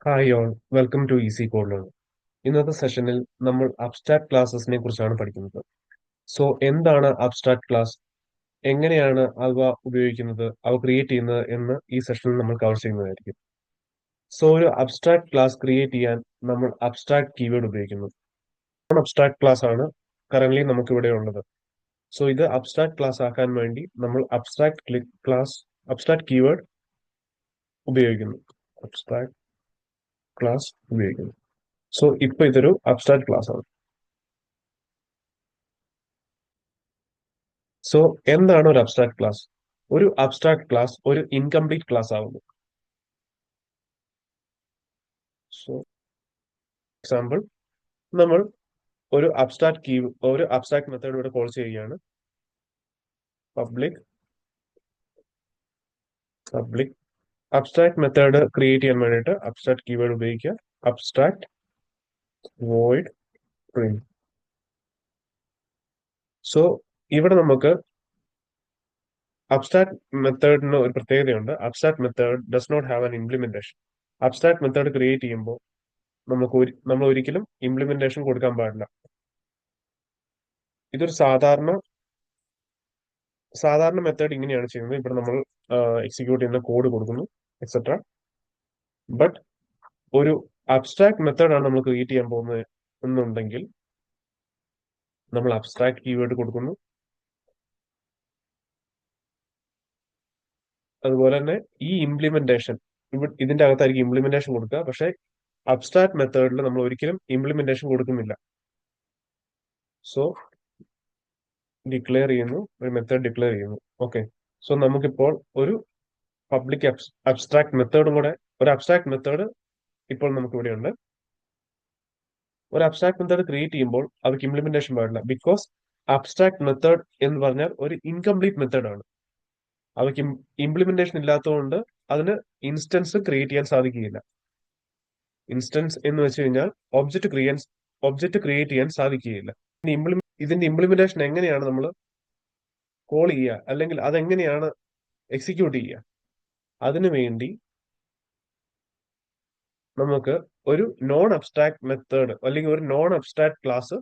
Hi all, welcome to easy code learn. ഇന്നത്തെ സെഷനിൽ നമ്മൾ അബ്സ്ട്രാക്ട് ക്ലാസ്സസിനെ കുറിച്ചാണ് പഠിക്കുന്നത്. സോ എന്താണ് അബ്സ്ട്രാക്ട് ക്ലാസ്, എങ്ങനെയാണ് അവ ഉപയോഗിക്കുന്നത്, അവ ക്രിയേറ്റ് ചെയ്യുന്നത് എന്ന് ഈ സെഷനിൽ നമ്മൾ കവർ ചെയ്യുന്നതായിരിക്കും. സോ ഒരു അബ്സ്ട്രാക്ട് ക്ലാസ് ക്രിയേറ്റ് ചെയ്യാൻ നമ്മൾ അബ്സ്ട്രാക്ട് കീവേഡ് ഉപയോഗിക്കുന്നു. അബ്സ്ട്രാക്ട് ക്ലാസ് ആണ് കറന്റ് നമുക്ക് ഇവിടെ ഉള്ളത്. സോ ഇത് അബ്സ്ട്രാക്ട് ക്ലാസ് ആക്കാൻ വേണ്ടി നമ്മൾ അബ്സ്ട്രാക്ട് കീവേഡ് ഉപയോഗിക്കുന്നു. അബ്സ്ട്രാക്ട് ക്ലാസ് ഉപയോഗിക്കുന്നു. സോ ഇപ്പൊ ഇതൊരു അബ്സ്ട്രാക്ട് ക്ലാസ് ആണ്. സോ എന്താണ് ഒരു അബ്സ്ട്രാക്ട് ക്ലാസ്? ഒരു അബ്സ്ട്രാക്ട് ക്ലാസ് ഒരു ഇൻകംപ്ലീറ്റ് ക്ലാസ് ആവുന്നു. സോ എക്സാമ്പിൾ, നമ്മൾ ഒരു അബ്സ്ട്രാക്ട് മെത്തേഡ് ഇവിടെ കോൾ ചെയ്യുകയാണ്. Public public abstract method create ചെയ്യാൻ വേണ്ടിയിട്ട് അബ്സ്ട്രാക്ട് കീവേഡ് ഉപയോഗിക്കുക. Abstract void print. സോ ഇവിടെ നമുക്ക് അബ്സ്ട്രാക്ട് മെത്തേഡിന് ഒരു പ്രത്യേകതയുണ്ട്. Abstract method does not have an implementation. Abstract method create ചെയ്യുമ്പോൾ നമ്മൾ ഒരിക്കലും ഇംപ്ലിമെന്റേഷൻ കൊടുക്കാൻ പാടില്ല. ഇതൊരു സാധാരണ മെത്തേഡ് ഇങ്ങനെയാണ് ചെയ്യുന്നത്. ഇവിടെ നമ്മൾ എക്സിക്യൂട്ട് ചെയ്യുന്ന കോഡ് കൊടുക്കുന്നു, എക്സെട്ര. ബട്ട് ഒരു അബ്സ്ട്രാക്ട് മെത്തേഡാണ് നമ്മൾ ക്രിയേറ്റ് ചെയ്യാൻ പോകുന്നത് എന്നുണ്ടെങ്കിൽ നമ്മൾ അബ്സ്ട്രാക്ട് കീവേഡ് കൊടുക്കുന്നു. അതുപോലെ തന്നെ ഈ ഇംപ്ലിമെന്റേഷൻ ഇതിന്റെ അകത്തായിരിക്കും ഇംപ്ലിമെന്റേഷൻ കൊടുക്കുക. പക്ഷെ അബ്സ്ട്രാക്ട് മെത്തേഡിൽ നമ്മൾ ഒരിക്കലും ഇംപ്ലിമെന്റേഷൻ കൊടുക്കുന്നില്ല. സോ ഒരു മെത്തേഡ് ഡിക്ലെയർ ചെയ്യുന്നു. ഓക്കെ. സോ നമുക്കിപ്പോൾ ഒരു പബ്ലിക് അബ്സ്ട്രാക്ട് മെത്തേഡും കൂടെ ഒരു അബ്സ്ട്രാക്ട് മെത്തേഡ് ഇപ്പോൾ നമുക്ക് ഇവിടെ ഉണ്ട്. ഒരു അബ്സ്ട്രാക്ട് മെത്തേഡ് ക്രിയേറ്റ് ചെയ്യുമ്പോൾ അവർക്ക് ഇംപ്ലിമെന്റേഷൻ പാടില്ല. ബിക്കോസ് അബ്സ്ട്രാക്ട് മെത്തേഡ് എന്ന് പറഞ്ഞാൽ ഒരു ഇൻകംപ്ലീറ്റ് മെത്തേഡ് ആണ്. അവർക്ക് ഇംപ്ലിമെന്റേഷൻ ഇല്ലാത്തതുകൊണ്ട് അതിന് ഇൻസ്റ്റൻസ് ക്രിയേറ്റ് ചെയ്യാൻ സാധിക്കുകയില്ല. ഇൻസ്റ്റൻസ് എന്ന് വെച്ച് കഴിഞ്ഞാൽ ഒബ്ജക്റ്റ് ക്രിയേറ്റ് ചെയ്യാൻ സാധിക്കുകയില്ല. ഇതിന്റെ ഇംപ്ലിമെന്റേഷൻ എങ്ങനെയാണ് നമ്മൾ കോൾ ചെയ്യുക, അല്ലെങ്കിൽ അതെങ്ങനെയാണ് എക്സിക്യൂട്ട് ചെയ്യുക? അതിനു വേണ്ടി നമുക്ക് ഒരു നോൺ അബ്സ്ട്രാക്ട് മെത്തേഡ് അല്ലെങ്കിൽ ഒരു നോൺ അബ്സ്ട്രാക്ട് ക്ലാസ്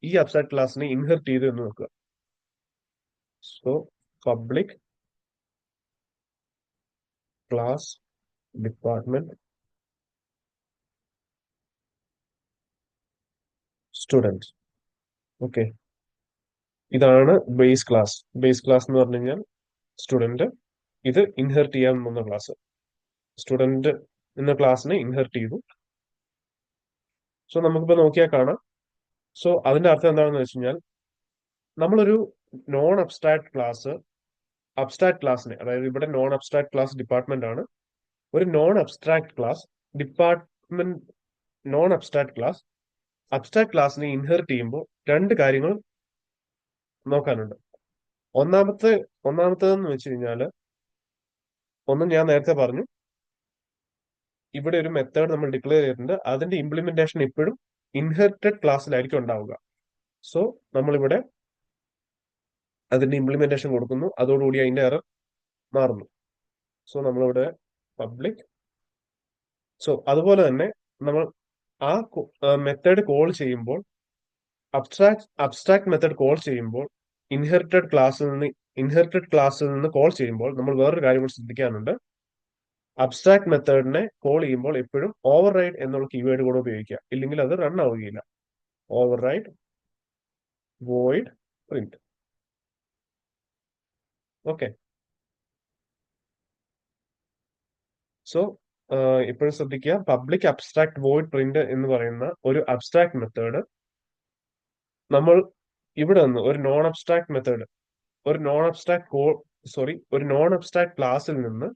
ഈ അബ്സ്ട്രാക്ട് ക്ലാസ്സിനെ ഇൻഹെറിറ്റ് ചെയ്തു എന്ന് നോക്കുക. So public class department student. Okay, ഇതാണ് ബേസ് ക്ലാസ് എന്ന് പറഞ്ഞു കഴിഞ്ഞാൽ സ്റ്റുഡന്റ്. ഇത് ഇൻഹെറിറ്റ് ചെയ്യാവുന്ന ക്ലാസ്. സ്റ്റുഡന്റ് എന്ന ക്ലാസ്സിനെ ഇൻഹെറിറ്റ് ചെയ്തു. സോ നമുക്കിപ്പോ നോക്കിയാൽ കാണാം. സോ അതിന്റെ അർത്ഥം എന്താണെന്ന് വെച്ച് കഴിഞ്ഞാൽ നമ്മളൊരു നോൺ അബ്സ്ട്രാക്ട് ക്ലാസ്സിനെ, അതായത് ഇവിടെ നോൺ അബ്സ്ട്രാക്ട് ക്ലാസ് ഡിപ്പാർട്ട്മെന്റ് ആണ്. ഒരു non abstract class department non abstract class abstract ക്ലാസ്സിനെ ഇൻഹെറിറ്റ് ചെയ്യുമ്പോൾ രണ്ട് കാര്യങ്ങൾ നോക്കാനുണ്ട്. ഒന്നാമത്തേതെന്ന് വെച്ച് കഴിഞ്ഞാൽ, ഞാൻ നേരത്തെ പറഞ്ഞു, ഇവിടെ ഒരു മെത്തേഡ് നമ്മൾ ഡിക്ലെയർ ചെയ്തിട്ടുണ്ട്. അതിന്റെ ഇംപ്ലിമെന്റേഷൻ എപ്പോഴും ഇൻഹെറിറ്റഡ് ക്ലാസ്സിലായിരിക്കും ഉണ്ടാവുക. സോ നമ്മളിവിടെ അതിന്റെ ഇംപ്ലിമെന്റേഷൻ കൊടുക്കുന്നു. അതോടുകൂടി അതിന്റെ എറർ മാറുന്നു. സോ നമ്മളിവിടെ പബ്ലിക്. സോ അതുപോലെ തന്നെ നമ്മൾ ആ മെത്തേഡ് കോൾ ചെയ്യുമ്പോൾ, അബ്സ്ട്രാക്ട് മെത്തേഡ് കോൾ ചെയ്യുമ്പോൾ, ഇൻഹെറിറ്റഡ് ക്ലാസ്സിൽ നിന്ന് കോൾ ചെയ്യുമ്പോൾ നമ്മൾ വേറൊരു കാര്യം കൂടി ശ്രദ്ധിക്കാനുണ്ട്. അബ്സ്ട്രാക്ട് മെത്തേഡിനെ കോൾ ചെയ്യുമ്പോൾ എപ്പോഴും ഓവർ റൈഡ് എന്നുള്ള കീവേഡ് കൂടെ ഉപയോഗിക്കുക, ഇല്ലെങ്കിൽ അത് റൺ ആവുകയില്ല. Override void print. Okay. So ഇപ്പോഴും ശ്രദ്ധിക്കുക, പബ്ലിക് അബ്സ്ട്രാക്ട് വോയിഡ് പ്രിന്റ് എന്ന് പറയുന്ന ഒരു അബ്സ്ട്രാക്ട് മെത്തേഡ് നമ്മൾ ഇവിടെ നിന്ന് ഒരു നോൺ അബ്സ്ട്രാക്ട് ക്ലാസ്സിൽ നിന്ന്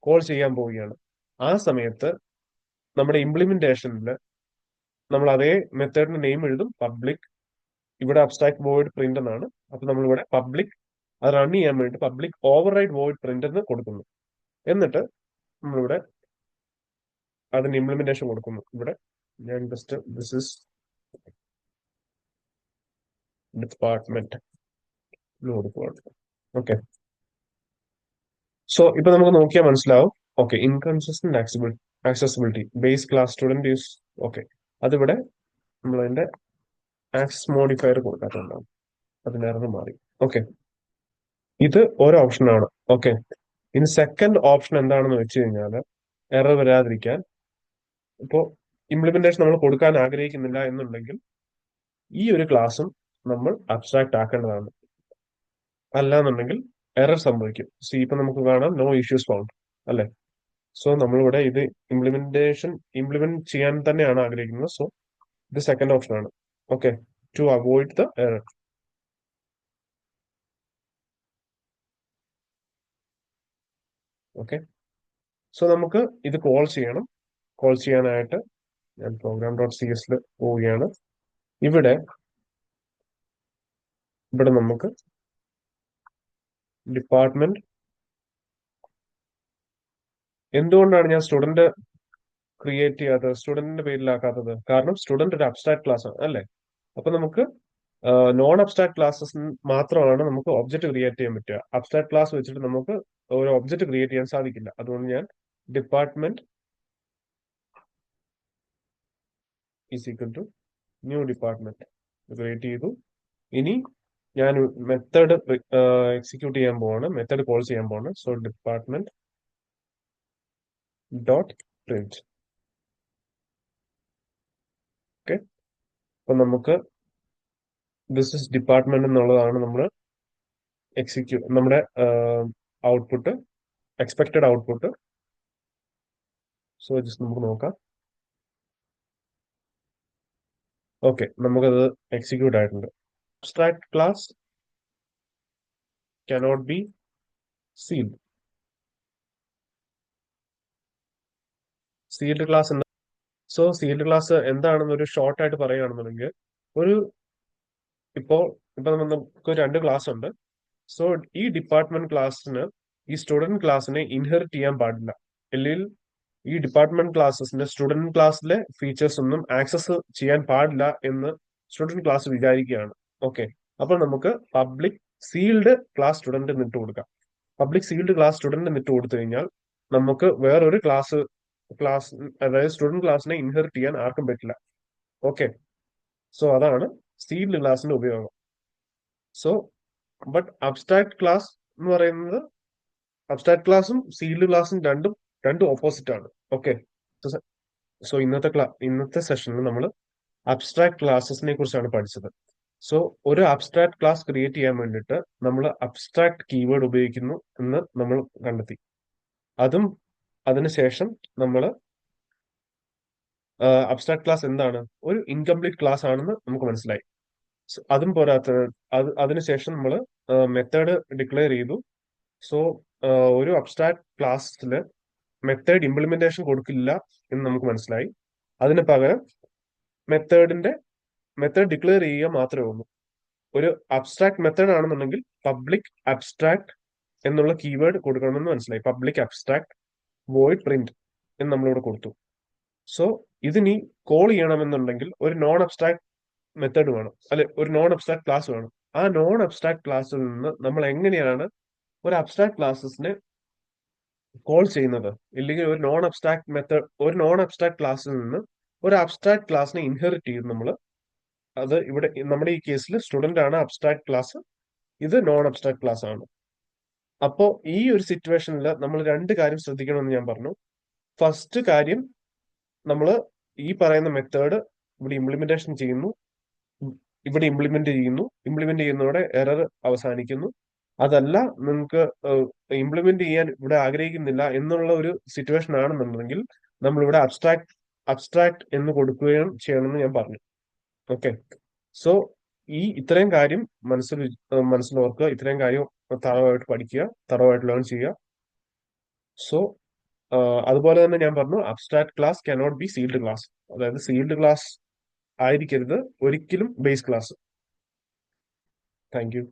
കോൾ ചെയ്യാൻ പോവുകയാണ്. ആ സമയത്ത് നമ്മുടെ ഇംപ്ലിമെന്റേഷനിൽ നമ്മൾ അതേ മെത്തേഡിന്റെ നെയിം എഴുതും, പബ്ലിക്. ഇവിടെ അബ്സ്ട്രാക്ട് വോയിഡ് പ്രിന്റ് എന്നാണ്. അപ്പൊ നമ്മളിവിടെ പബ്ലിക് അത് റൺ ചെയ്യാൻ വേണ്ടി public over ride void print എന്ന് കൊടുക്കുന്നു. എന്നിട്ട് നമ്മളിവിടെ അതിന് ഇംപ്ലിമെന്റേഷൻ കൊടുക്കുന്നു. ഇവിടെ ഞാൻ ജസ്റ്റ് ദിസ് ഇസ് ഡിപ്പാർട്ട്മെന്റ് കൊടുക്കുകയാണ്. ഓക്കെ. സോ ഇപ്പൊ നമുക്ക് നോക്കിയാൽ മനസ്സിലാവും, okay, inconsistent accessibility base class student use. Okay, അതിവിടെ നമ്മൾ അതിന്റെ ആക്സസ് മോഡിഫയർ കൊടുക്കാറുണ്ടാവും, അതിന് എറർ മാറി. ഓക്കെ, ഇത് ഒരു ഓപ്ഷനാണ്. ഓക്കെ, ഇനി സെക്കൻഡ് ഓപ്ഷൻ എന്താണെന്ന് വെച്ച് കഴിഞ്ഞാൽ എറർ വരാതിരിക്കാൻ, ഇപ്പോൾ ഇംപ്ലിമെന്റേഷൻ നമ്മൾ കൊടുക്കാൻ ആഗ്രഹിക്കുന്നില്ല എന്നുണ്ടെങ്കിൽ ഈ ഒരു ക്ലാസ്സും നമ്മൾ അബ്സ്ട്രാക്ട് ആക്കേണ്ടതാണ്. അല്ലാന്നുണ്ടെങ്കിൽ എറർ സംഭവിക്കും. സി ഇപ്പൊ നമുക്ക് കാണാം നോ ഇഷ്യൂസ് ഫൗണ്ട് അല്ലെ. സോ നമ്മളിവിടെ ഇത് ഇംപ്ലിമെന്റ് ചെയ്യാൻ തന്നെയാണ് ആഗ്രഹിക്കുന്നത്. സോ ഇത് സെക്കൻഡ് ഓപ്ഷൻ ആണ്. Okay, to avoid the error. Okay, so നമുക്ക് ഇത് കോൾ ചെയ്യണം. കോൾ ചെയ്യാനായിട്ട് ഞാൻ പ്രോഗ്രാം ഡോട്ട് സി എസിൽ പോവുകയാണ്. ഇവിടെ ഇവിടെ നമുക്ക് ഡിപ്പാർട്ട്മെന്റ്, എന്തുകൊണ്ടാണ് ഞാൻ സ്റ്റുഡന്റ് ക്രിയേറ്റ് ചെയ്യാത്തത്, സ്റ്റുഡന്റിന്റെ പേരിലാക്കാത്തത്? കാരണം സ്റ്റുഡന്റ് ഒരു അബ്സ്ട്രാക്ട് ക്ലാസ് ആണ് അല്ലേ. അപ്പൊ നമുക്ക് നോൺ അബ്സ്ട്രാക്ട് ക്ലാസ്സസ് മാത്രമാണ് നമുക്ക് ഒബ്ജക്റ്റ് ക്രിയേറ്റ് ചെയ്യാൻ പറ്റുക. അബ്സ്ട്രാക്ട് ക്ലാസ് വെച്ചിട്ട് നമുക്ക് ഒരു ഒബ്ജക്റ്റ് ക്രിയേറ്റ് ചെയ്യാൻ സാധിക്കില്ല. അതുകൊണ്ട് ഞാൻ department is equal to new department create ചെയ്തു. ഇനി ഞാൻ മെത്തേഡ് എക്സിക്യൂട്ട് ചെയ്യാൻ പോവാണ്, മെത്തേഡ് കോൾ ചെയ്യാൻ പോവാണ്. So department dot print. Okay, അപ്പൊ നമുക്ക് ദിസ് ഇസ് ഡിപ്പാർട്ട്മെന്റ് എന്നുള്ളതാണ് നമ്മൾ നമ്മുടെ output, expected output. So just നമുക്ക് നോക്കാം. ഓക്കെ, നമുക്കത് എക്സിക്യൂട്ട് ആയിട്ടുണ്ട്. Abstract class cannot be sealed. Sealed class എന്താ? സോ സീൽഡ് ക്ലാസ് എന്താണെന്ന് ഒരു ഷോർട്ട് ആയിട്ട് പറയുകയാണെന്നുണ്ടെങ്കിൽ, ഒരു ഇപ്പോ നമുക്ക് രണ്ട് ക്ലാസ് ഉണ്ട്. സോ ഈ ഡിപ്പാർട്ട്മെന്റ് ക്ലാസ്സിന് ഈ സ്റ്റുഡന്റ് ക്ലാസ്സിനെ ഇൻഹെറിറ്റ് ചെയ്യാൻ പാടില്ല. അല്ലെങ്കിൽ ഈ ഡിപ്പാർട്ട്മെന്റ് ക്ലാസ്സസിന്റെ സ്റ്റുഡന്റ് ക്ലാസ്സിലെ ഫീച്ചേഴ്സ് ഒന്നും ആക്സസ് ചെയ്യാൻ പാടില്ല എന്ന് സ്റ്റുഡന്റ് ക്ലാസ് വിചാരിക്കുകയാണ്. ഓക്കെ, അപ്പൊ നമുക്ക് പബ്ലിക് സീൽഡ് ക്ലാസ് സ്റ്റുഡന്റ് എന്നിട്ട് കൊടുക്കാം. പബ്ലിക് സീൽഡ് ക്ലാസ് സ്റ്റുഡന്റ് എന്നിട്ട് കൊടുത്തു കഴിഞ്ഞാൽ നമുക്ക് വേറൊരു ക്ലാസ് അതായത് സ്റ്റുഡന്റ് ക്ലാസ്സിനെ ഇൻഹെറിറ്റ് ചെയ്യാൻ ആർക്കും പറ്റില്ല. ഓക്കെ, സോ അതാണ് സീൽഡ് ക്ലാസിന്റെ ഉപയോഗം. സോ ബട്ട് അബ്സ്ട്രാക്ട് ക്ലാസ് എന്ന് പറയുന്നത്, അബ്സ്ട്രാക്ട് ക്ലാസും സീൽഡ് ക്ലാസും രണ്ടും ഓപ്പോസിറ്റ് ആണ്. ഓക്കെ, സോ ഇന്നത്തെ സെഷനിൽ നമ്മൾ അബ്സ്ട്രാക്ട് ക്ലാസ്സസിനെ കുറിച്ചാണ് പഠിച്ചത്. സോ ഒരു അബ്സ്ട്രാക്ട് ക്ലാസ് ക്രിയേറ്റ് ചെയ്യാൻ വേണ്ടിയിട്ട് നമ്മൾ അബ്സ്ട്രാക്ട് കീവേഡ് ഉപയോഗിക്കുന്നു എന്ന് നമ്മൾ കണ്ടെത്തി. അതിനുശേഷം നമ്മൾ അബ്സ്ട്രാക്ട് ക്ലാസ് എന്താണ്, ഒരു ഇൻകംപ്ലീറ്റ് ക്ലാസ് ആണെന്ന് നമുക്ക് മനസ്സിലായി. അതും പോരാത്ത അതിനുശേഷം നമ്മൾ മെത്തേഡ് ഡിക്ലെയർ ചെയ്തു. സോ ഒരു അബ്സ്ട്രാക്ട് ക്ലാസ്സിൽ മെത്തേഡ് ഇംപ്ലിമെന്റേഷൻ കൊടുക്കില്ല എന്ന് നമുക്ക് മനസ്സിലായി. അതിന് പകരം മെത്തേഡ് ഡിക്ലെയർ ചെയ്യുക മാത്രമേ ഉള്ളൂ. ഒരു അബ്സ്ട്രാക്ട് മെത്തേഡ് ആണെന്നുണ്ടെങ്കിൽ പബ്ലിക് അബ്സ്ട്രാക്ട് എന്നുള്ള കീവേഡ് കൊടുക്കണമെന്ന് മനസ്സിലായി. പബ്ലിക് അബ്സ്ട്രാക്ട് വോയിഡ് പ്രിന്റ് എന്ന് നമ്മളിവിടെ കൊടുത്തു. സോ ഇതിനി കോൾ ചെയ്യണമെന്നുണ്ടെങ്കിൽ ഒരു നോൺ അബ്സ്ട്രാക്ട് മെത്തേഡ് വേണം, അല്ലെ ഒരു നോൺ അബ്സ്ട്രാക്ട് ക്ലാസ് വേണം. ആ നോൺ അബ്സ്ട്രാക്ട് ക്ലാസ്സിൽ നിന്ന് നമ്മൾ എങ്ങനെയാണ് ഒരു അബ്സ്ട്രാക്ട് ക്ലാസ്സസിനെ കോൾ ചെയ്യുന്നത്? ഇല്ലെങ്കിൽ ഒരു നോൺ അബ്സ്ട്രാക്ട് ക്ലാസ്സിൽ നിന്ന് ഒരു അബ്സ്ട്രാക്ട് ക്ലാസ്സിനെ ഇൻഹെറിറ്റ് ചെയ്യും നമ്മൾ. അത് ഇവിടെ നമ്മുടെ ഈ കേസിൽ സ്റ്റുഡന്റ് ആണ് അബ്സ്ട്രാക്ട് ക്ലാസ്, ഇത് നോൺ അബ്സ്ട്രാക്ട് ക്ലാസ് ആണ്. അപ്പോ ഈ ഒരു സിറ്റുവേഷനിൽ നമ്മൾ രണ്ട് കാര്യം ശ്രദ്ധിക്കണമെന്ന് ഞാൻ പറഞ്ഞു. ഫസ്റ്റ് കാര്യം, നമ്മൾ ഈ പറയുന്ന മെത്തേഡ് ഇവിടെ ഇംപ്ലിമെന്റ് ചെയ്യുന്നതോടെ എറർ അവസാനിക്കുന്നു. അതല്ല, നിങ്ങൾക്ക് ഇംപ്ലിമെന്റ് ചെയ്യാൻ ഇവിടെ ആഗ്രഹിക്കുന്നില്ല എന്നുള്ള ഒരു സിറ്റുവേഷൻ ആണെന്നുണ്ടെങ്കിൽ നമ്മൾ ഇവിടെ അബ്സ്ട്രാക്ട് എന്ന് കൊടുക്കുകയും ചെയ്യണമെന്ന് ഞാൻ പറഞ്ഞു. ഓക്കെ, സോ ഇത്രയും കാര്യം മനസ്സിലോർക്കുക, ഇത്രയും കാര്യം തറവായിട്ട് പഠിക്കുക, തറവായിട്ട് ലേൺ ചെയ്യുക. സോ അതുപോലെ തന്നെ ഞാൻ പറഞ്ഞു, abstract class cannot be sealed class. അതായത് സീൽഡ് ക്ലാസ് ആയിരിക്കരുത് ഒരിക്കലും ബേസ് ക്ലാസ്. Thank you.